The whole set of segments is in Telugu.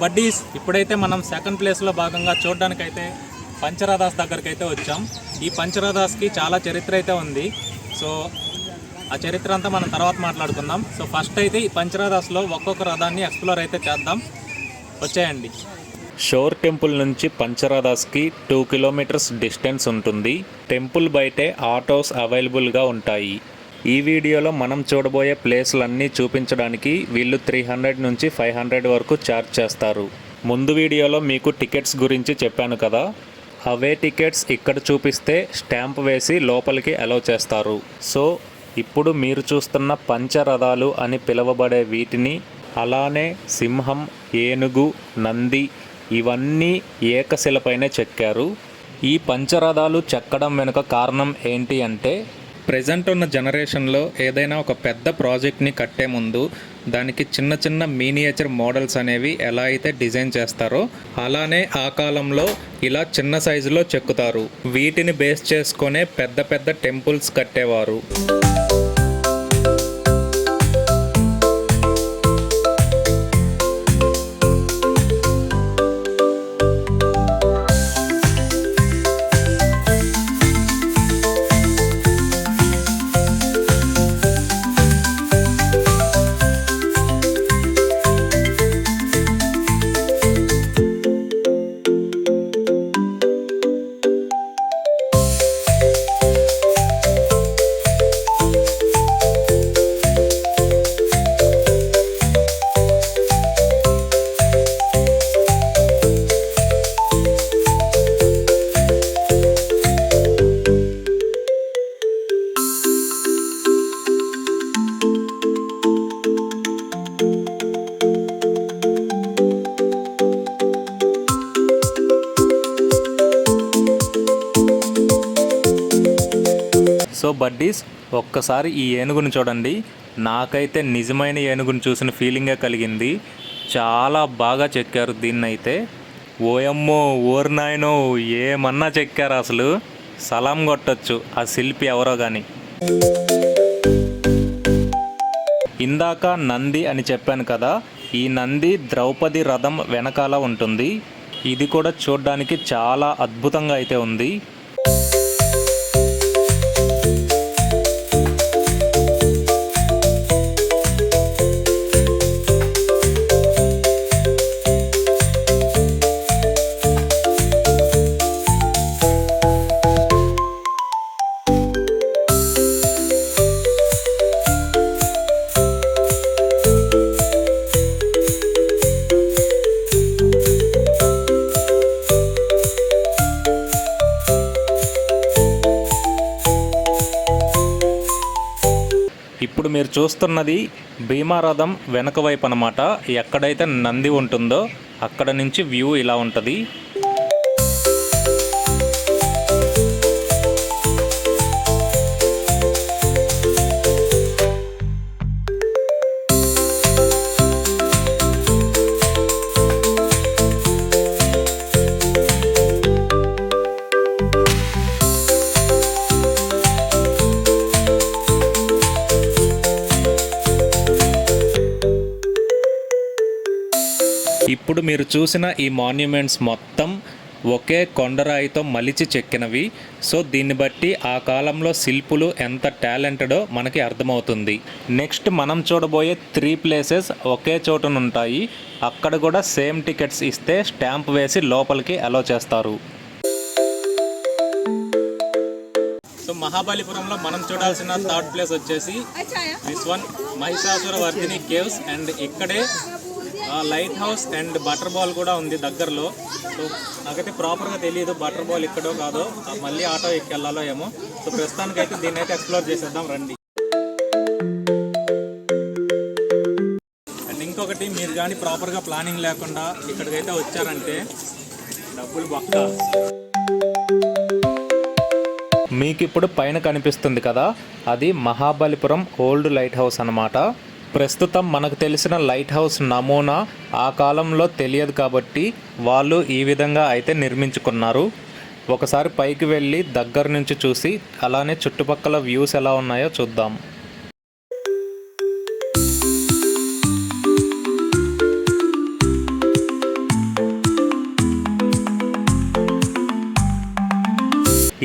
బడ్డీస్ ఇప్పుడైతే మనం సెకండ్ ప్లేస్లో భాగంగా చూడడానికైతే పంచరాదాస్ దగ్గరికి అయితే వచ్చాం. ఈ పంచరాదాస్కి చాలా చరిత్ర అయితే ఉంది. సో ఆ చరిత్ర అంతా మనం తర్వాత మాట్లాడుకుందాం. సో ఫస్ట్ అయితే ఈ పంచరాదాస్లో ఒక్కొక్క రథాన్ని ఎక్స్ప్లోర్ అయితే చేద్దాం. వచ్చేయండి. షోర్ టెంపుల్ నుంచి పంచరాదాస్కి 2 కిలోమీటర్స్ డిస్టెన్స్ ఉంటుంది. టెంపుల్ బయటే ఆటోస్ అవైలబుల్గా ఉంటాయి. ఈ వీడియోలో మనం చూడబోయే ప్లేస్లన్నీ చూపించడానికి వీళ్ళు 300 నుంచి 500 వరకు ఛార్జ్ చేస్తారు. ముందు వీడియోలో మీకు టికెట్స్ గురించి చెప్పాను కదా, అవే టికెట్స్ ఇక్కడ చూపిస్తే స్టాంప్ వేసి లోపలికి అలౌ చేస్తారు. సో ఇప్పుడు మీరు చూస్తున్న పంచరథాలు అని పిలువబడే వీటిని, అలానే సింహం, ఏనుగు, నంది ఇవన్నీ ఏకశిలపైనే చెక్కారు. ఈ పంచరథాలు చెక్కడం వెనుక కారణం ఏంటి అంటే, ప్రజెంట్ ఉన్న జనరేషన్లో ఏదైనా ఒక పెద్ద ప్రాజెక్ట్ని కట్టే ముందు దానికి చిన్న చిన్న మినియేచర్ మోడల్స్ అనేవి ఎలా అయితే డిజైన్ చేస్తారో అలానే ఆ కాలంలో ఇలా చిన్న సైజులో చెక్కుతారు. వీటిని బేస్ చేసుకొనే పెద్ద పెద్ద టెంపుల్స్ కట్టేవారు. సో బడ్డీస్, ఒక్కసారి ఈ ఏనుగుని చూడండి. నాకైతే నిజమైన ఏనుగుని చూసిన ఫీలింగే కలిగింది. చాలా బాగా చెక్కారు దీన్నైతే. ఓయమ్మో, ఓర్నాయనో, ఏమన్నా చెక్కారు అసలు. సలాం కొట్టచ్చు ఆ శిల్పి ఎవరో కానీ. ఇందాక నంది అని చెప్పాను కదా, ఈ నంది ద్రౌపది రథం వెనకాల ఉంటుంది. ఇది కూడా చూడడానికి చాలా అద్భుతంగా అయితే ఉంది. ఇప్పుడు మీరు చూస్తున్నది భీమారథం వెనక వైపు అన్నమాట. ఎక్కడైతే నంది ఉంటుందో అక్కడ నుంచి వ్యూ ఇలా ఉంటుంది. ఇప్పుడు మీరు చూసిన ఈ మాన్యుమెంట్స్ మొత్తం ఒకే కొండరాయితో మలిచి చెక్కినవి. సో దీన్ని బట్టి ఆ కాలంలో శిల్పులు ఎంత టాలెంటెడో మనకి అర్థమవుతుంది. నెక్స్ట్ మనం చూడబోయే 3 ప్లేసెస్ ఒకే చోటునుంటాయి. అక్కడ కూడా సేమ్ టికెట్స్ ఇస్తే స్టాంప్ వేసి లోపలికి అలౌ చేస్తారు. సో మహాబలిపురంలో మనం చూడాల్సిన 3rd ప్లేస్ వచ్చేసి this one, Mahishasura Vardhini caves. And ఇక్కడే lighthouse and butter ball కూడా ఉంది దగ్గరలో. సో నాకైతే ప్రాపర్గా తెలియదు బటర్ బాల్ ఇక్కడో కాదో, మళ్ళీ ఆటో ఎక్కి వెళ్ళాలో ఏమో. సో ప్రస్తుతానికైతే దీన్ని అయితే ఎక్స్ప్లోర్ చేసేద్దాం రండి. అండ్ ఇంకొకటి, మీరు కానీ ప్రాపర్గా ప్లానింగ్ లేకుండా ఇక్కడికైతే వచ్చారంటే డబ్బులు బొక్క. మీకు ఇప్పుడు పైన కనిపిస్తుంది కదా, అది మహాబలిపురం ఓల్డ్ లైట్ హౌస్ అన్నమాట. ప్రస్తుతం మనకు తెలిసిన లైట్ హౌస్ నమూనా ఆ కాలంలో తెలియదు కాబట్టి వాళ్ళు ఈ విధంగా అయితే నిర్మించుకున్నారు. ఒకసారి పైకి వెళ్ళి దగ్గర నుంచి చూసి అలానే చుట్టుపక్కల వ్యూస్ ఎలా ఉన్నాయో చూద్దాం.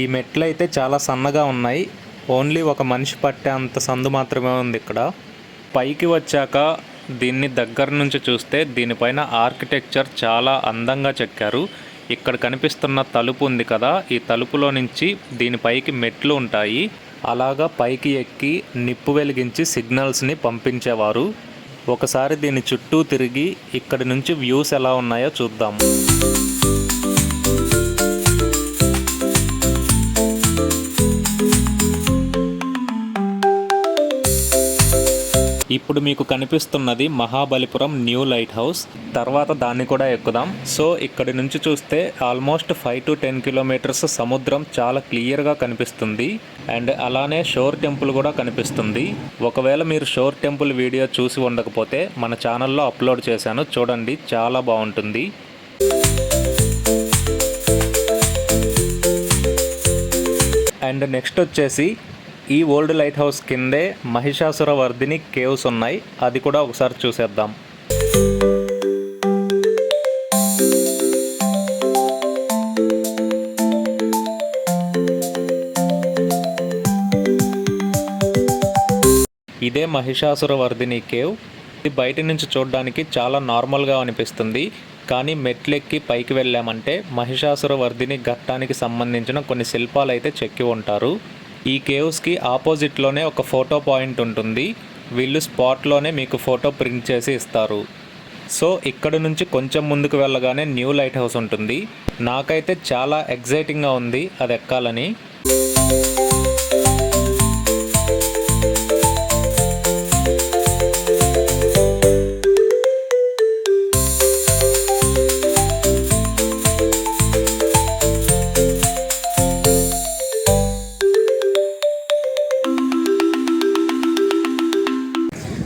ఈ మెట్లు అయితే చాలా సన్నగా ఉన్నాయి. ఓన్లీ ఒక మనిషి పట్టే అంత సందు మాత్రమే ఉంది ఇక్కడ. పైకి వచ్చాక దీన్ని దగ్గర నుంచి చూస్తే దీనిపైన ఆర్కిటెక్చర్ చాలా అందంగా చెక్కారు. ఇక్కడ కనిపిస్తున్న తలుపు ఉంది కదా, ఈ తలుపులో నుంచి దీనిపైకి మెట్లు ఉంటాయి. అలాగా పైకి ఎక్కి నిప్పు వెలిగించి సిగ్నల్స్ని పంపించేవారు. ఒకసారి దీని చుట్టూ తిరిగి ఇక్కడి నుంచి వ్యూస్ ఎలా ఉన్నాయో చూద్దాం. ఇప్పుడు మీకు కనిపిస్తున్నది మహాబలిపురం న్యూ లైట్ హౌస్. తర్వాత దాన్ని కూడా ఎక్కుదాం. సో ఇక్కడి నుంచి చూస్తే ఆల్మోస్ట్ 5 to 10 కిలోమీటర్స్ సముద్రం చాలా క్లియర్గా కనిపిస్తుంది. అండ్ అలానే షోర్ టెంపుల్ కూడా కనిపిస్తుంది. ఒకవేళ మీరు షోర్ టెంపుల్ వీడియో చూసి ఉండకపోతే మన ఛానల్లో అప్లోడ్ చేశాను, చూడండి, చాలా బాగుంటుంది. అండ్ నెక్స్ట్ వచ్చేసి ఈ ఓల్డ్ లైట్ హౌస్ కిందే మహిషాసుర వర్ధిని కేవ్స్ ఉన్నాయి. అది కూడా ఒకసారి చూసేద్దాం. ఇదే మహిషాసుర వర్ధిని కేవ్. ఇది బయట నుంచి చూడడానికి చాలా నార్మల్గా అనిపిస్తుంది. కానీ మెట్లెక్కి పైకి వెళ్ళామంటే మహిషాసుర వర్ధిని ఘట్టానికి సంబంధించిన కొన్ని శిల్పాలు అయితే చెక్కి ఉంటారు. ఈ కేవ్స్కి ఆపోజిట్లోనే ఒక ఫోటో పాయింట్ ఉంటుంది. వీళ్ళు స్పాట్లోనే మీకు ఫోటో ప్రింట్ చేసి ఇస్తారు. సో ఇక్కడ నుంచి కొంచెం ముందుకు వెళ్ళగానే న్యూ లైట్ హౌస్ ఉంటుంది. నాకైతే చాలా ఎగ్జైటింగ్గా ఉంది అది ఎక్కాలని.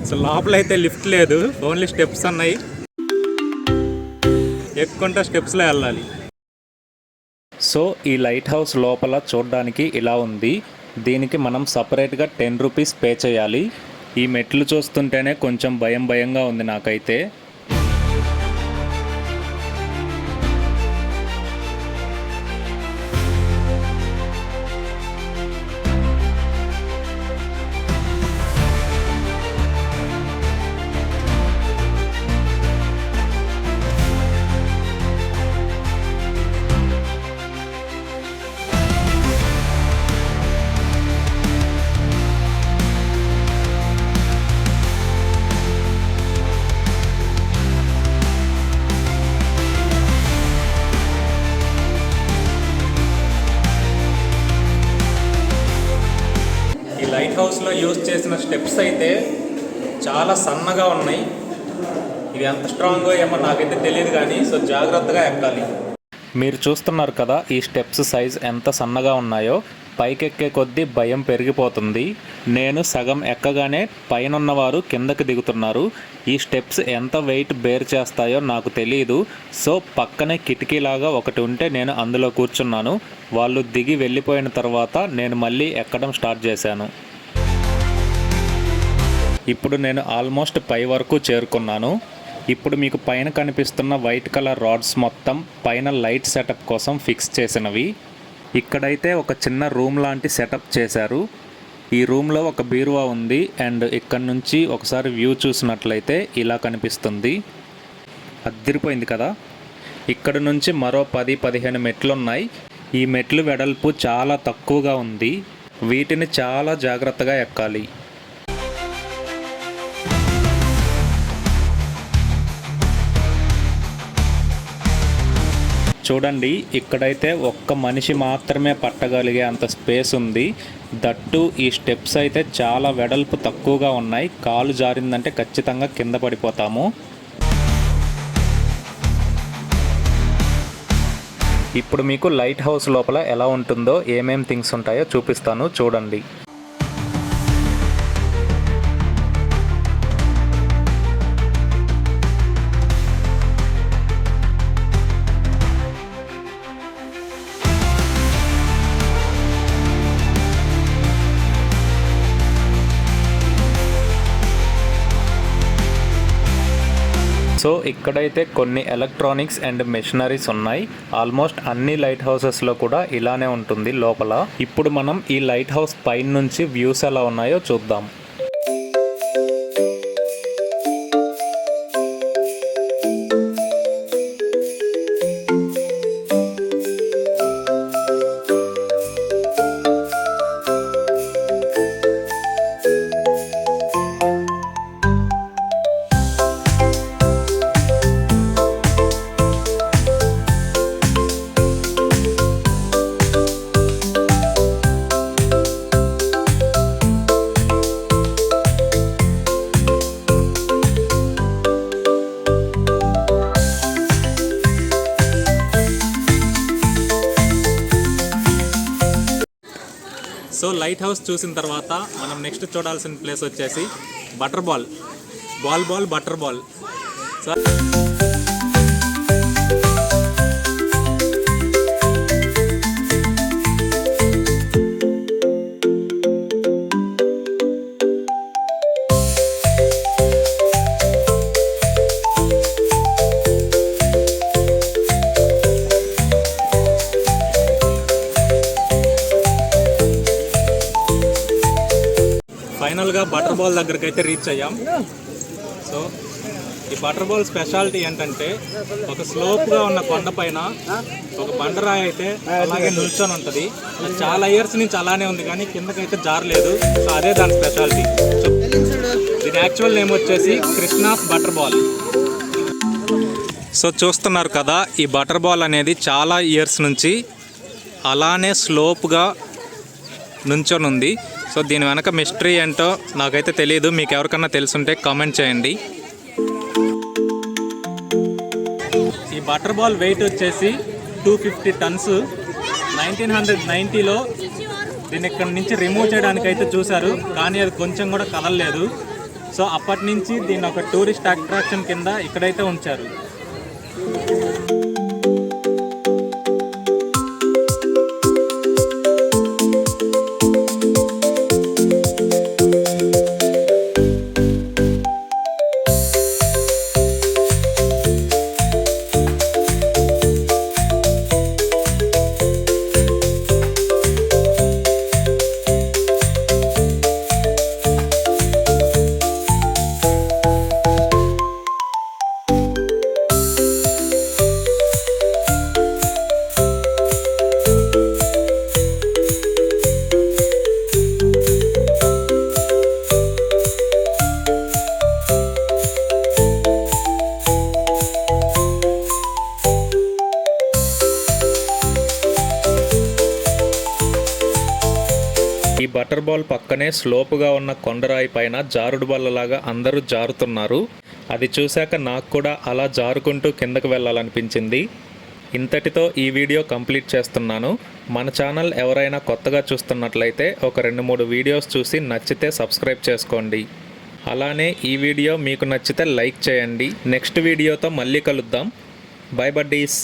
సో లోపల అయితే లిఫ్ట్ లేదు, ఓన్లీ స్టెప్స్ ఉన్నాయి. ఎక్కుంటే స్టెప్స్లో వెళ్ళాలి. సో ఈ లైట్ హౌస్ లోపల చూడడానికి ఇలా ఉంది. దీనికి మనం సపరేట్గా 10 రూపీస్ పే చేయాలి. ఈ మెట్లు చూస్తుంటేనే కొంచెం భయంగా ఉంది నాకైతే. లైట్ హౌస్లో యూజ్ చేసిన స్టెప్స్ అయితే చాలా సన్నగా ఉన్నాయి. ఇవి ఎంత స్ట్రాంగో ఏమో నాకైతే తెలియదు కానీ, సో జాగ్రత్తగా ఎక్కాలి. మీరు చూస్తున్నారు కదా ఈ స్టెప్స్ సైజ్ ఎంత సన్నగా ఉన్నాయో. పైకెక్కే కొద్దీ భయం పెరిగిపోతుంది. నేను సగం ఎక్కగానే పైనున్నవారు కిందకి దిగుతున్నారు. ఈ స్టెప్స్ ఎంత వెయిట్ బేర్ చేస్తాయో నాకు తెలియదు. సో పక్కనే కిటికీలాగా ఒకటి ఉంటే నేను అందులో కూర్చున్నాను. వాళ్ళు దిగి వెళ్ళిపోయిన తర్వాత నేను మళ్ళీ ఎక్కడం స్టార్ట్ చేశాను. ఇప్పుడు నేను ఆల్మోస్ట్ పై వరకు చేరుకున్నాను. ఇప్పుడు మీకు పైన కనిపిస్తున్న వైట్ కలర్ రాడ్స్ మొత్తం పైన లైట్ సెటప్ కోసం ఫిక్స్ చేసినవి. ఇక్కడైతే ఒక చిన్న రూమ్ లాంటి సెటప్ చేశారు. ఈ రూమ్లో ఒక బీరువా ఉంది. అండ్ ఇక్కడ నుంచి ఒకసారి వ్యూ చూసినట్లయితే ఇలా కనిపిస్తుంది. అదిరిపోయింది కదా. ఇక్కడ నుంచి మరో 10-15 మెట్లు ఉన్నాయి. ఈ మెట్లు వెడల్పు చాలా తక్కువగా ఉంది. వీటిని చాలా జాగ్రత్తగా ఎక్కాలి. చూడండి, ఇక్కడైతే ఒక్క మనిషి మాత్రమే పట్టగలిగే అంత స్పేస్ ఉంది. దట్టు ఈ స్టెప్స్ అయితే చాలా వెడల్పు తక్కువగా ఉన్నాయి. కాలు జారిందంటే ఖచ్చితంగా కింద పడిపోతాము. ఇప్పుడు మీకు లైట్ హౌస్ లోపల ఎలా ఉంటుందో, ఏమేం థింగ్స్ ఉంటాయో చూపిస్తాను, చూడండి. సో సో ఇక్కడైతే కొన్ని ఎలక్ట్రానిక్స్ అండ్ మెషినరీస్ ఉన్నాయి. ఆల్మోస్ట్ అన్ని లైట్ హౌసెస్లో కూడా ఇలానే ఉంటుంది లోపల. ఇప్పుడు మనం ఈ లైట్ హౌస్ పైన నుంచి వ్యూస్ ఎలా ఉన్నాయో చూద్దాం. సో లైట్ హౌస్ చూసిన తర్వాత మనం నెక్స్ట్ చూడాల్సిన ప్లేస్ వచ్చేసి butter ball butter ball. So ఫైనల్గా బటర్ బాల్ దగ్గరికి అయితే రీచ్ అయ్యాం. సో ఈ బటర్ బాల్ స్పెషాలిటీ ఏంటంటే ఒక స్లోప్గా ఉన్న కొండ పైన ఒక బండరాయి అయితే అలాగే నిల్చొని ఉంటుంది. చాలా ఇయర్స్ నుంచి అలానే ఉంది కానీ కిందకైతే జారలేదు. సో అదే దాని స్పెషాలిటీ. దీని యాక్చువల్ నేమ్ వచ్చేసి కృష్ణాస్ బటర్ బాల్. సో చూస్తున్నారు కదా, ఈ బటర్ బాల్ అనేది చాలా ఇయర్స్ నుంచి అలానే స్లోప్గా నుంచొని ఉంది. సో దీని వెనక మిస్టరీ ఏంటో నాకైతే తెలియదు. మీకు ఎవరికన్నా తెలుసుంటే కామెంట్ చేయండి. ఈ బటర్ బాల్ వెయిట్ వచ్చేసి 250 టన్స్. 1990లో దీన్ని ఇక్కడ నుంచి రిమూవ్ చేయడానికి అయితే చూశారు, కానీ అది కొంచెం కూడా కదలలేదు. సో అప్పటి నుంచి దీన్ని ఒక టూరిస్ట్ అట్రాక్షన్ కింద ఇక్కడైతే ఉంచారు. ఈ బటర్ బాల్ పక్కనే స్లోపుగా ఉన్న కొండరాయి పైన జారుడు బల్లలాగా అందరూ జారుతున్నారు. అది చూశాక నాకు కూడా అలా జారుకుంటూ కిందకు వెళ్ళాలనిపించింది. ఇంతటితో ఈ వీడియో కంప్లీట్ చేస్తున్నాను. మన ఛానల్ ఎవరైనా కొత్తగా చూస్తున్నట్లయితే ఒక 2-3 వీడియోస్ చూసి నచ్చితే సబ్స్క్రైబ్ చేసుకోండి. అలానే ఈ వీడియో మీకు నచ్చితే లైక్ చేయండి. నెక్స్ట్ వీడియోతో మళ్ళీ కలుద్దాం. By buddies.